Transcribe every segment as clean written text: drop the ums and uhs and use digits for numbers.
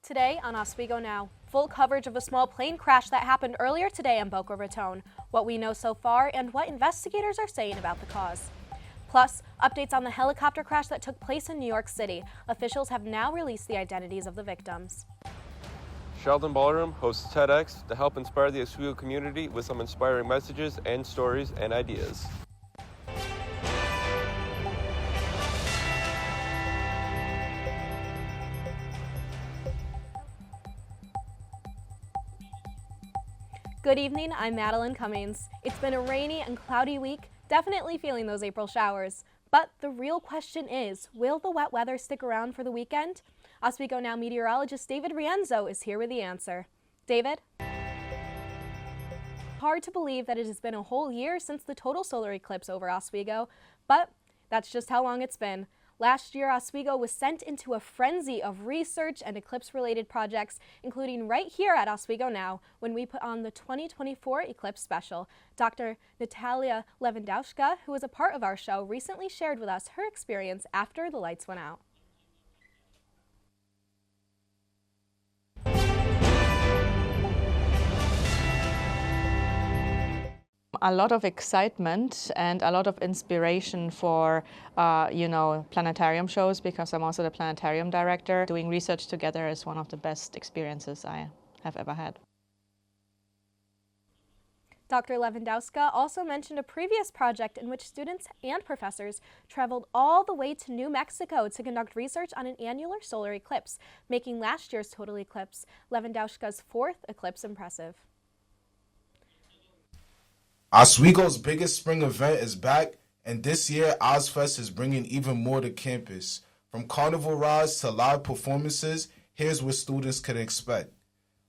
Today on Oswego Now, full coverage of a small plane crash that happened earlier today in Boca Raton, what we know so far, and what investigators are saying about the cause. Plus, updates on the helicopter crash that took place in New York City. Officials have now released the identities of the victims. Sheldon Ballroom hosts TEDx to help inspire the Oswego community with some inspiring messages and stories and ideas. Good evening, I'm Madeline Cummings. It's been a rainy and cloudy week, definitely feeling those April showers. But the real question is, will the wet weather stick around for the weekend? Oswego Now meteorologist David Rienzo is here with the answer. David? Hard to believe that it has been a whole year since the total solar eclipse over Oswego, but that's just how long it's been. Last year, Oswego was sent into a frenzy of research and eclipse-related projects, including right here at Oswego Now, when we put on the 2024 Eclipse Special. Dr. Natalia Lewandowska, who was a part of our show, recently shared with us her experience after the lights went out. A lot of excitement and a lot of inspiration for, planetarium shows, because I'm also the planetarium director. Doing research together is one of the best experiences I have ever had. Dr. Lewandowska also mentioned a previous project in which students and professors traveled all the way to New Mexico to conduct research on an annular solar eclipse, making last year's total eclipse, Lewandowska's fourth eclipse, impressive. Oswego's biggest spring event is back, and this year Ozfest is bringing even more to campus. From carnival rides to live performances, here's what students can expect.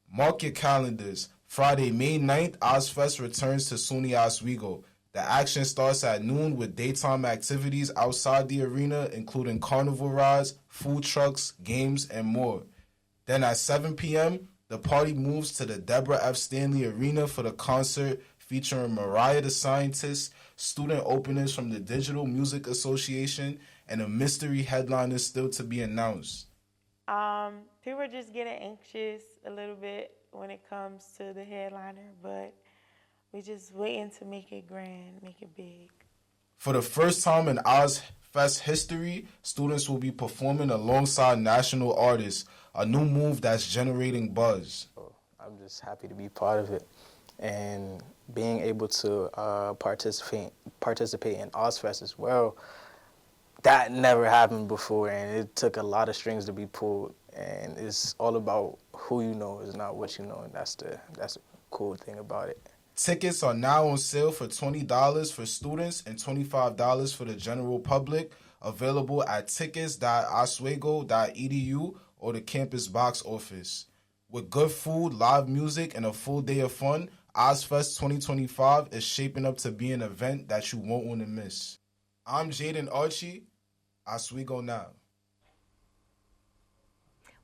Mark your calendars. Friday, May 9th, Ozfest returns to SUNY Oswego. The action starts at noon with daytime activities outside the arena, including carnival rides, food trucks, games, and more. Then at 7 p.m., the party moves to the Deborah F. Stanley Arena for the concert featuring Mariah the Scientist, student openers from the Digital Music Association, and a mystery headliner still to be announced. People are just getting anxious a little bit when it comes to the headliner, but we're just waiting to make it grand, make it big. For the first time in Ozfest history, students will be performing alongside national artists, a new move that's generating buzz. I'm just happy to be part of it, and being able to participate in Ozfest as well. That never happened before, and it took a lot of strings to be pulled. And it's all about who you know, is not what you know, and that's the cool thing about it. Tickets are now on sale for $20 for students and $25 for the general public, available at tickets.oswego.edu or the campus box office. With good food, live music, and a full day of fun, Ozfest 2025 is shaping up to be an event that you won't want to miss. I'm Jaden Archie, Oswego Now.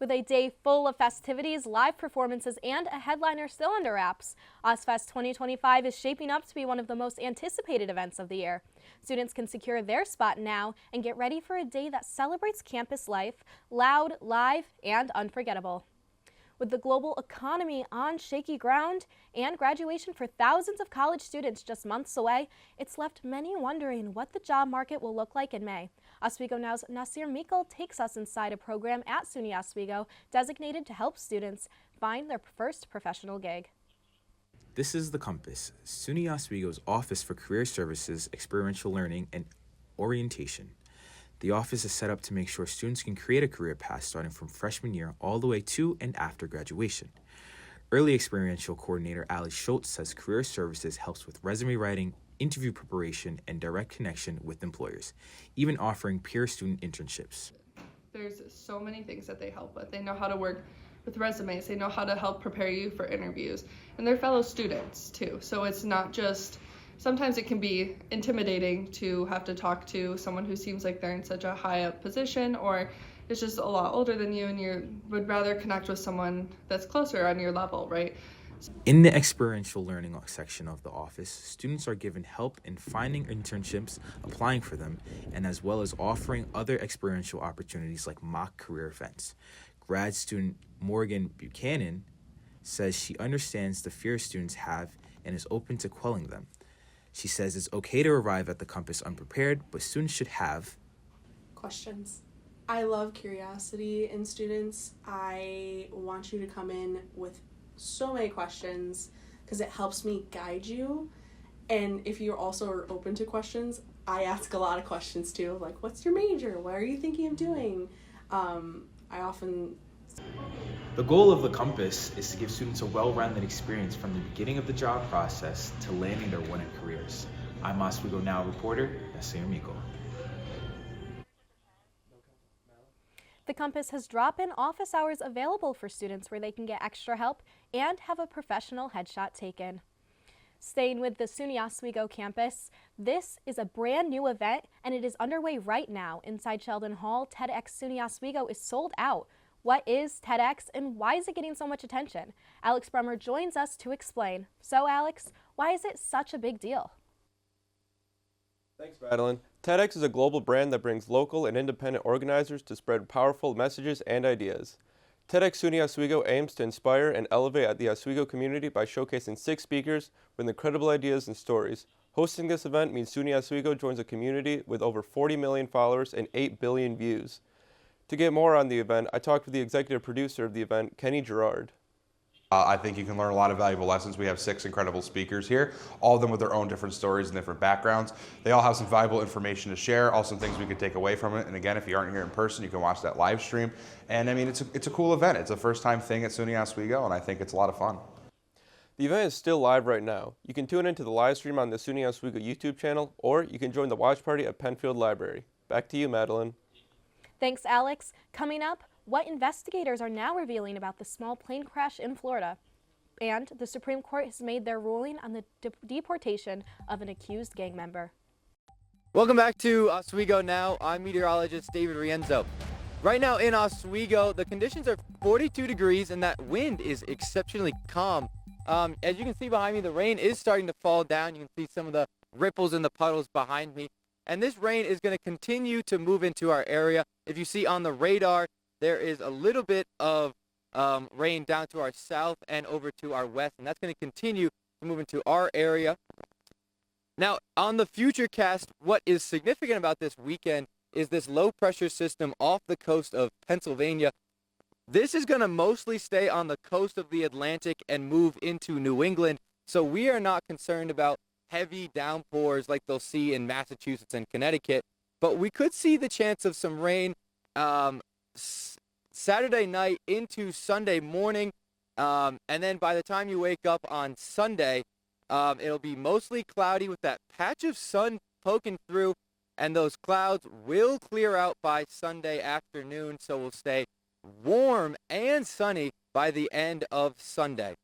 With a day full of festivities, live performances, and a headliner still under wraps, Ozfest 2025 is shaping up to be one of the most anticipated events of the year. Students can secure their spot now and get ready for a day that celebrates campus life, loud, live, and unforgettable. With the global economy on shaky ground and graduation for thousands of college students just months away, it's left many wondering what the job market will look like in May. Oswego Now's Nasir Mikkel takes us inside a program at SUNY Oswego designated to help students find their first professional gig. This is The Compass, SUNY Oswego's Office for Career Services, Experiential Learning, and Orientation. The office is set up to make sure students can create a career path starting from freshman year all the way to and after graduation. Early Experiential Coordinator Ali Schultz says career services helps with resume writing, interview preparation, and direct connection with employers, even offering peer student internships. There's so many things that they help with. They know how to work with resumes. They know how to help prepare you for interviews. And they're fellow students too. So it's not just, sometimes it can be intimidating to have to talk to someone who seems like they're in such a high up position, or is just a lot older than you, and you would rather connect with someone that's closer on your level, right? In the experiential learning section of the office, students are given help in finding internships, applying for them, and as well as offering other experiential opportunities like mock career events. grad student Morgan Buchanan says she understands the fear students have and is open to quelling them. She says it's okay to arrive at the campus unprepared, but students should have questions. I love curiosity in students. I want you to come in with so many questions because it helps me guide you. And if you also are open to questions, I ask a lot of questions too, like what's your major? What are you thinking of doing? The goal of the Compass is to give students a well-rounded experience from the beginning of the job process to landing their wanted careers. I'm Oswego Now reporter, Yasir Miko. The Compass has drop-in office hours available for students where they can get extra help and have a professional headshot taken. Staying with the SUNY Oswego campus, this is a brand new event and it is underway right now inside Sheldon Hall. TEDx SUNY Oswego is sold out. What is TEDx and why is it getting so much attention? Alex Brummer joins us to explain. So Alex, why is it such a big deal? Thanks, Madeline. TEDx is a global brand that brings local and independent organizers to spread powerful messages and ideas. TEDx SUNY Oswego aims to inspire and elevate the Oswego community by showcasing 6 speakers with incredible ideas and stories. Hosting this event means SUNY Oswego joins a community with over 40 million followers and 8 billion views. To get more on the event, I talked with the executive producer of the event, Kenny Gerard. I think you can learn a lot of valuable lessons. We have 6 incredible speakers here, all of them with their own different stories and different backgrounds. They all have some valuable information to share, also things we could take away from it. And again, if you aren't here in person, you can watch that live stream. And I mean, it's a cool event. It's a first-time thing at SUNY Oswego, and I think it's a lot of fun. The event is still live right now. You can tune into the live stream on the SUNY Oswego YouTube channel, or you can join the watch party at Penfield Library. Back to you, Madeline. Thanks, Alex. Coming up, what investigators are now revealing about the small plane crash in Florida. And the Supreme Court has made their ruling on the deportation of an accused gang member. Welcome back to Oswego Now. I'm meteorologist David Rienzo. Right now in Oswego, the conditions are 42 degrees and that wind is exceptionally calm. As you can see behind me, the rain is starting to fall down. You can see some of the ripples in the puddles behind me. And this rain is going to continue to move into our area. If you see on the radar, there is a little bit of rain down to our south and over to our west, and that's going to continue to move into our area. Now, on the Futurecast, what is significant about this weekend is this low-pressure system off the coast of Pennsylvania. This is going to mostly stay on the coast of the Atlantic and move into New England, so we are not concerned about heavy downpours like they'll see in Massachusetts and Connecticut, but we could see the chance of some rain Saturday night into Sunday morning, and then by the time you wake up on Sunday, it'll be mostly cloudy with that patch of sun poking through, and those clouds will clear out by Sunday afternoon, so we'll stay warm and sunny by the end of Sunday.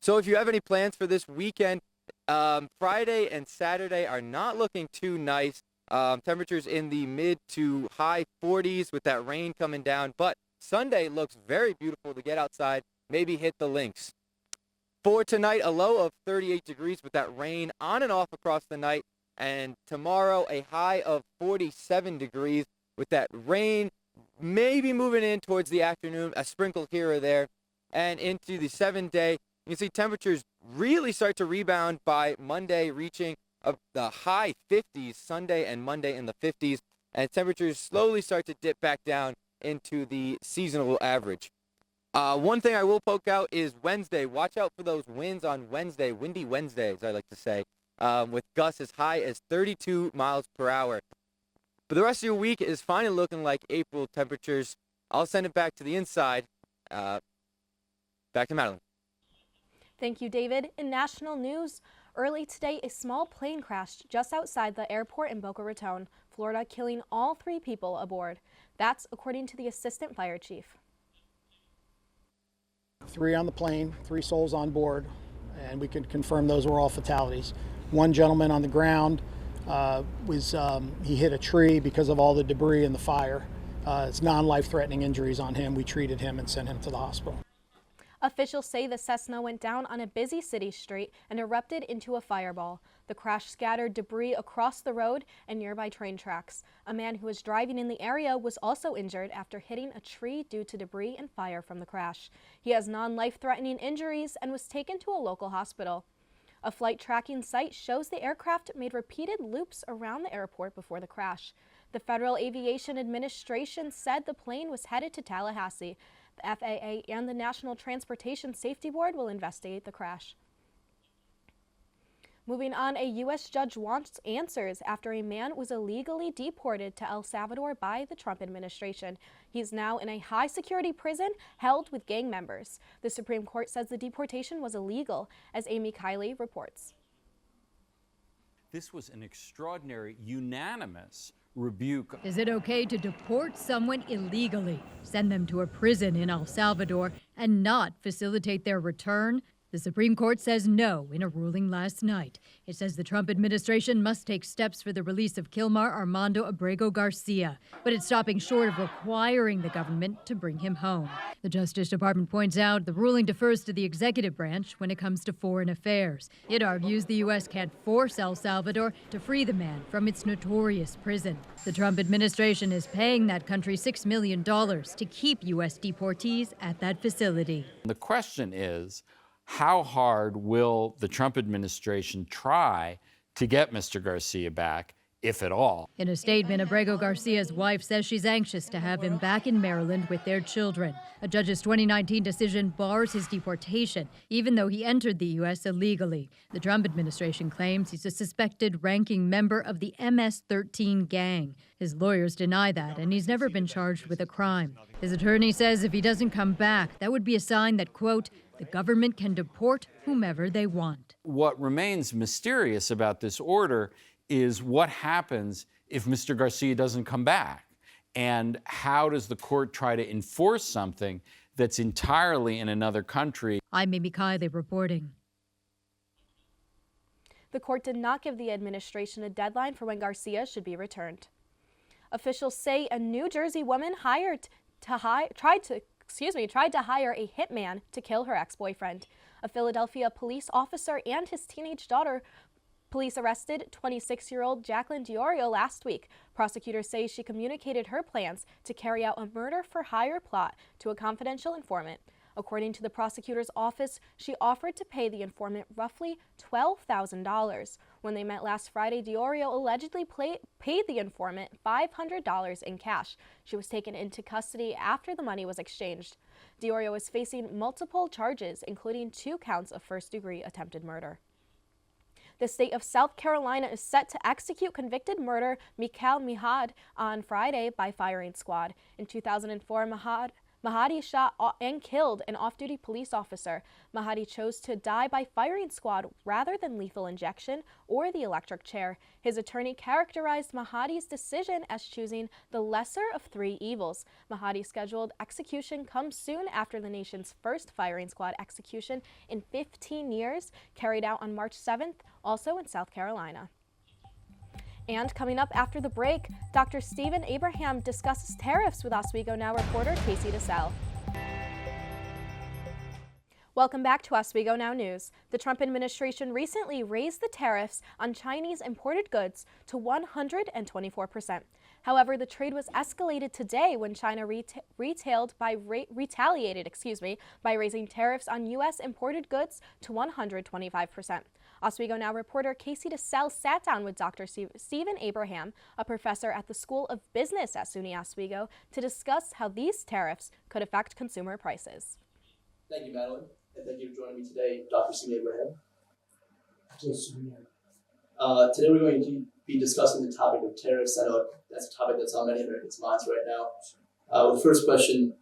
So if you have any plans for this weekend, Friday and Saturday are not looking too nice. Temperatures in the mid to high 40s with that rain coming down, but Sunday looks very beautiful to get outside, maybe hit the links. For tonight, a low of 38 degrees with that rain on and off across the night, and tomorrow a high of 47 degrees with that rain maybe moving in towards the afternoon, a sprinkle here or there, and into the 7-day. You can see temperatures really start to rebound by Monday, reaching the high 50s Sunday and Monday in the 50s, and temperatures slowly start to dip back down into the seasonal average. One thing I will poke out is Wednesday. Watch out for those winds on Wednesday, windy Wednesdays, I like to say, with gusts as high as 32 miles per hour. But the rest of your week is finally looking like April temperatures. I'll send it back to the inside. Back to Madeline. Thank you, David. In national news, early today, a small plane crashed just outside the airport in Boca Raton, Florida, killing all 3 people aboard. That's according to the assistant fire chief. 3 on the plane, 3 souls on board, and we can confirm those were all fatalities. One gentleman on the ground he hit a tree because of all the debris and the fire. It's non-life-threatening injuries on him. We treated him and sent him to the hospital. Officials say the Cessna went down on a busy city street and erupted into a fireball. The crash scattered debris across the road and nearby train tracks. A man who was driving in the area was also injured after hitting a tree due to debris and fire from the crash. He has non-life-threatening injuries and was taken to a local hospital. A flight tracking site shows the aircraft made repeated loops around the airport before the crash. The Federal Aviation Administration said the plane was headed to Tallahassee. The FAA and the National Transportation Safety Board will investigate the crash. Moving on, a U.S. judge wants answers after a man was illegally deported to El Salvador by the Trump administration. He's now in a high-security prison held with gang members. The Supreme Court says the deportation was illegal, as Amy Kiley reports. This was an extraordinary, unanimous rebuke. Is it okay to deport someone illegally, send them to a prison in El Salvador, and not facilitate their return? The Supreme Court says no in a ruling last night. It says the Trump administration must take steps for the release of Kilmar Armando Abrego Garcia, but it's stopping short of requiring the government to bring him home. The Justice Department points out the ruling defers to the executive branch when it comes to foreign affairs. It argues the U.S. can't force El Salvador to free the man from its notorious prison. The Trump administration is paying that country $6 million to keep U.S. deportees at that facility. The question is, how hard will the Trump administration try to get Mr. Garcia back, if at all? In a statement, Abrego Garcia's wife says she's anxious to have him back in Maryland with their children. A judge's 2019 decision bars his deportation, even though he entered the U.S. illegally. The Trump administration claims he's a suspected ranking member of the MS-13 gang. His lawyers deny that, and he's never been charged with a crime. His attorney says if he doesn't come back, that would be a sign that, quote, the government can deport whomever they want. What remains mysterious about this order is what happens if Mr. Garcia doesn't come back, and how does the court try to enforce something that's entirely in another country? I'm Amy Kiley reporting. The court did not give the administration a deadline for when Garcia should be returned. Officials say a New Jersey woman tried to hire a hitman to kill her ex-boyfriend. A Philadelphia police officer and his teenage daughter. Police arrested 26-year-old Jacqueline Diorio last week. Prosecutors say she communicated her plans to carry out a murder-for-hire plot to a confidential informant. According to the prosecutor's office, she offered to pay the informant roughly $12,000. When they met last Friday, Diorio allegedly paid the informant $500 in cash. She was taken into custody after the money was exchanged. Diorio is facing multiple charges, including 2 counts of first-degree attempted murder. The state of South Carolina is set to execute convicted murderer Mikhail Mihad on Friday by firing squad. In 2004, Mahadi shot and killed an off-duty police officer. Mahadi chose to die by firing squad rather than lethal injection or the electric chair. His attorney characterized Mahadi's decision as choosing the lesser of 3 evils. Mahadi's scheduled execution comes soon after the nation's first firing squad execution in 15 years, carried out on March 7th, also in South Carolina. And coming up after the break, Dr. Stephen Abraham discusses tariffs with Oswego Now reporter Casey DeSalle. Welcome back to Oswego Now News. The Trump administration recently raised the tariffs on Chinese imported goods to 124%. However, the trade was escalated today when China retaliated by raising tariffs on U.S. imported goods to 125%. Oswego Now reporter Casey DeSalle sat down with Dr. Stephen Abraham, a professor at the School of Business at SUNY Oswego, to discuss how these tariffs could affect consumer prices. Thank you, Madeline, and thank you for joining me today, Dr. Stephen Abraham. Today we're going to be discussing the topic of tariffs. I know that's a topic that's on many Americans' minds right now. The first question,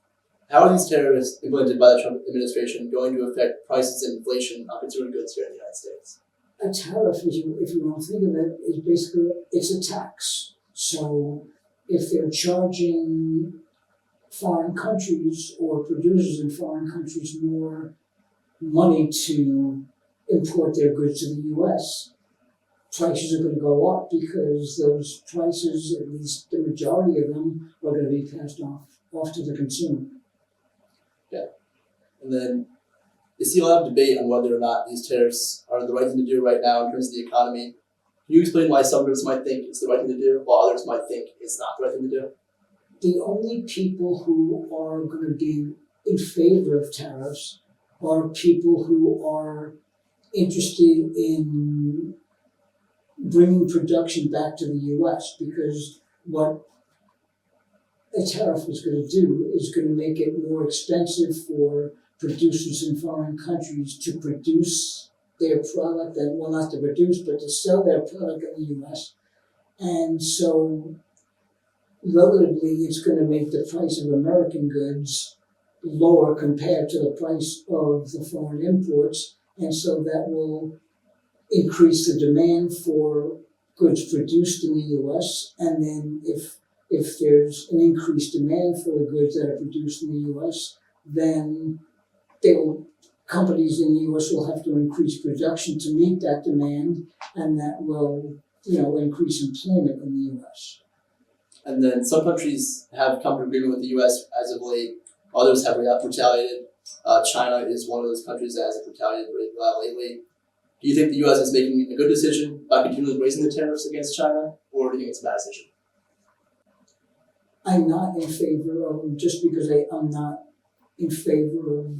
how are these tariffs implemented by the Trump administration going to affect prices and inflation on consumer goods here in the United States? A tariff, if you want to think of it, is basically, it's a tax. So if they're charging foreign countries or producers in foreign countries more money to import their goods to the U.S., prices are going to go up because those prices, at least the majority of them, are going to be passed off to the consumer. Yeah. And then You see a lot of debate on whether or not these tariffs are the right thing to do right now in terms of the economy. Can you explain why some groups might think it's the right thing to do, while others might think it's not the right thing to do? The only people who are going to be in favor of tariffs are people who are interested in bringing production back to the U.S. because what a tariff is going to do is going to make it more expensive for producers in foreign countries to produce their product, and well, not to produce, but to sell their product in the U.S. And so, relatively, it's going to make the price of American goods lower compared to the price of the foreign imports, and so that will increase the demand for goods produced in the U.S. And then, if there's an increased demand for the goods that are produced in the U.S., then companies in the U.S. will have to increase production to meet that demand, and that will, increase employment in the U.S. And then some countries have come to agreement with the U.S. as of late. Others have retaliated. China is one of those countries that has retaliated lately. Do you think the U.S. is making a good decision by continually raising the tariffs against China, or do you think it's a bad decision? I'm not in favor of them just because I'm not in favor of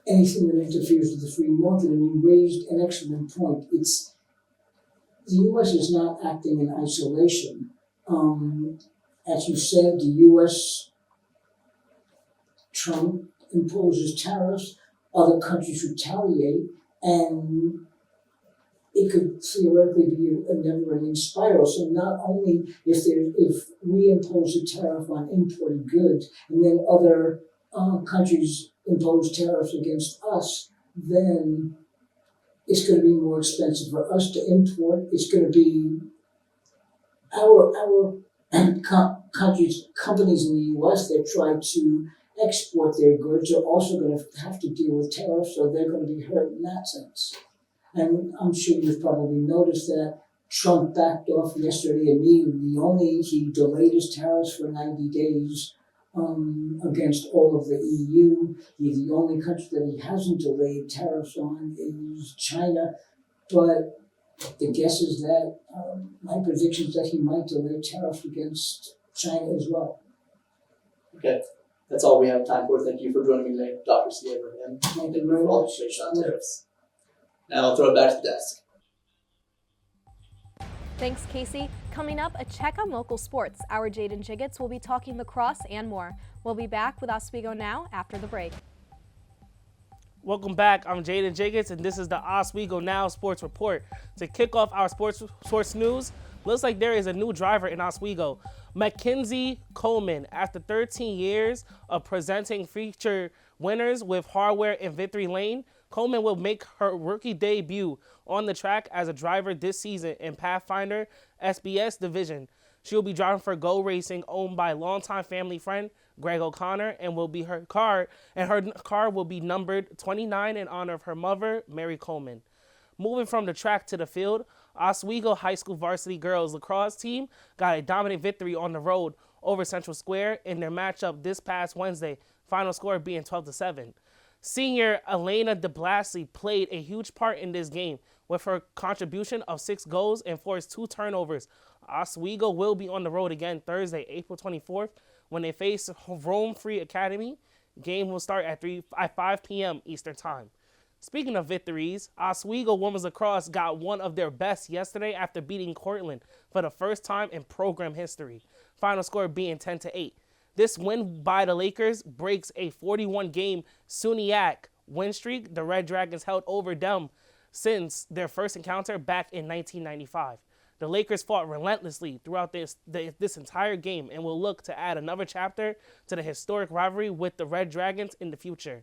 anything that interferes with the free market. And you raised an excellent point. The U.S. is not acting in isolation. As you said, the U.S. Trump imposes tariffs, other countries retaliate, and it could theoretically be a never-ending spiral. So not only if we impose a tariff on imported goods and then other countries impose tariffs against us, then it's going to be more expensive for us to import. It's going to be our companies in the U.S. that try to export their goods are also going to have to deal with tariffs, so they're going to be hurt in that sense. And I'm sure you've probably noticed that Trump backed off yesterday immediately. He delayed his tariffs for 90 days against all of the EU. The only country that he hasn't delayed tariffs on is China. But the guess is that my prediction is that he might delay tariffs against China as well. Okay, that's all we have time for. Thank you for joining me today, Dr. C. Abraham. Thank you very much. Information on tariffs. Now I'll throw it back to the desk. Thanks, Casey. Coming up, a check on local sports. Our Jaden Jiggets will be talking lacrosse and more. We'll be back with Oswego Now after the break. Welcome back. I'm Jaden Jiggets, and this is the Oswego Now Sports Report. To kick off our sports news, looks like there is a new driver in Oswego. Mackenzie Coleman, after 13 years of presenting feature winners with hardware in Victory Lane, Coleman will make her rookie debut on the track as a driver this season in Pathfinder SBS Division. She will be driving for Go Racing, owned by longtime family friend Greg O'Connor, and her car will be numbered 29 in honor of her mother, Mary Coleman. Moving from the track to the field, Oswego High School varsity girls lacrosse team got a dominant victory on the road over Central Square in their matchup this past Wednesday, final score being 12-7. Senior Elena DeBlasi played a huge part in this game with her contribution of 6 goals and forced 2 turnovers. Oswego will be on the road again Thursday, April 24th, when they face Rome Free Academy. Game will start at 5 p.m. Eastern Time. Speaking of victories, Oswego women's lacrosse got one of their best yesterday after beating Cortland for the first time in program history. Final score being 10-8. This win by the Lakers breaks a 41-game SUNYAC win streak the Red Dragons held over them since their first encounter back in 1995. The Lakers fought relentlessly throughout this entire game and will look to add another chapter to the historic rivalry with the Red Dragons in the future.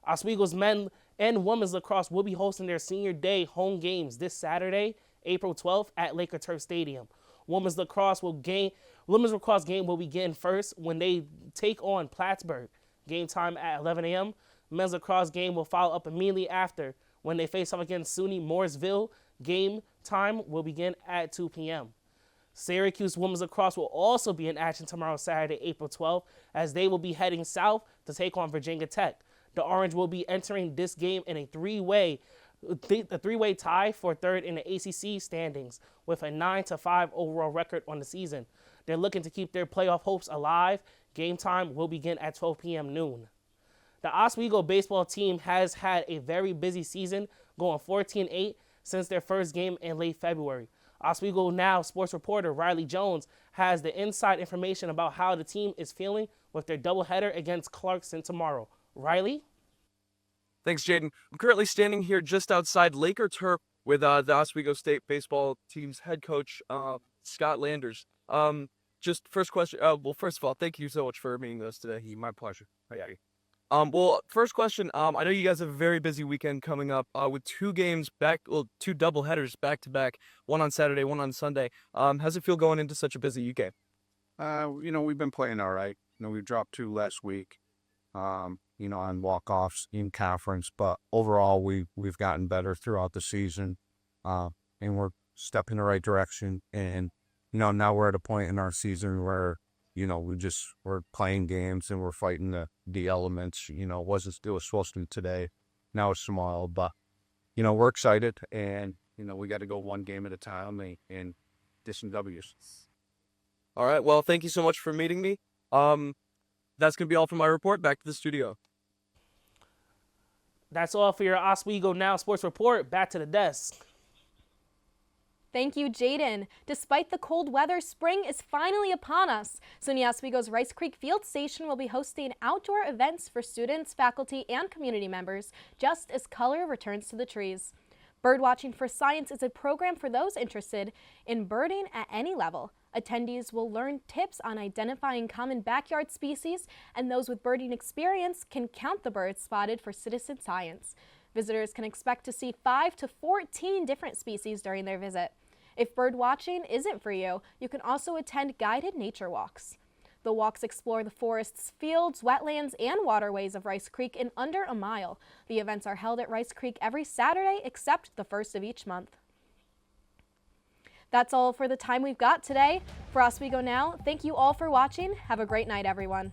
Oswego's men and women's lacrosse will be hosting their senior day home games this Saturday, April 12th at Laker Turf Stadium. Women's lacrosse game will begin first when they take on Plattsburgh. Game time at 11 a.m. Men's lacrosse game will follow up immediately after when they face off against SUNY Mooresville. Game time will begin at 2 p.m. Syracuse women's lacrosse will also be in action tomorrow, Saturday, April 12th, as they will be heading south to take on Virginia Tech. The Orange will be entering this game in a three-way tie for third in the ACC standings with a 9-5 overall record on the season. They're looking to keep their playoff hopes alive. Game time will begin at 12 p.m. noon. The Oswego baseball team has had a very busy season, going 14-8 since their first game in late February. Oswego Now sports reporter Riley Jones has the inside information about how the team is feeling with their doubleheader against Clarkson tomorrow. Riley? Thanks, Jaden. I'm currently standing here just outside Laker Turf with the Oswego State baseball team's head coach, Scott Landers. Just first question. Well, first of all, thank you so much for meeting with us today. My pleasure. Well, first question. I know you guys have a very busy weekend coming up with two doubleheaders back to back, one on Saturday, one on Sunday. How's it feel going into such a busy weekend? We've been playing all right. We dropped 2 last week, on walk-offs in conference, but overall we've gotten better throughout the season, and we're stepping in the right direction. And now we're at a point in our season where we're playing games and we're fighting the elements. It was supposed to be today. Now it's tomorrow, but we're excited, and we got to go one game at a time and get some W's. All right. Well, thank you so much for meeting me. That's gonna be all for my report. Back to the studio. That's all for your Oswego Now sports report. Back to the desk. Thank you, Jaden. Despite the cold weather, spring is finally upon us. SUNY Oswego's Rice Creek Field Station will be hosting outdoor events for students, faculty, and community members, just as color returns to the trees. Birdwatching for Science is a program for those interested in birding at any level. Attendees will learn tips on identifying common backyard species, and those with birding experience can count the birds spotted for citizen science. Visitors can expect to see 5 to 14 different species during their visit. If bird watching isn't for you, you can also attend guided nature walks. The walks explore the forests, fields, wetlands, and waterways of Rice Creek in under a mile. The events are held at Rice Creek every Saturday except the first of each month. That's all for the time we've got today. For Oswego Now, thank you all for watching. Have a great night, everyone.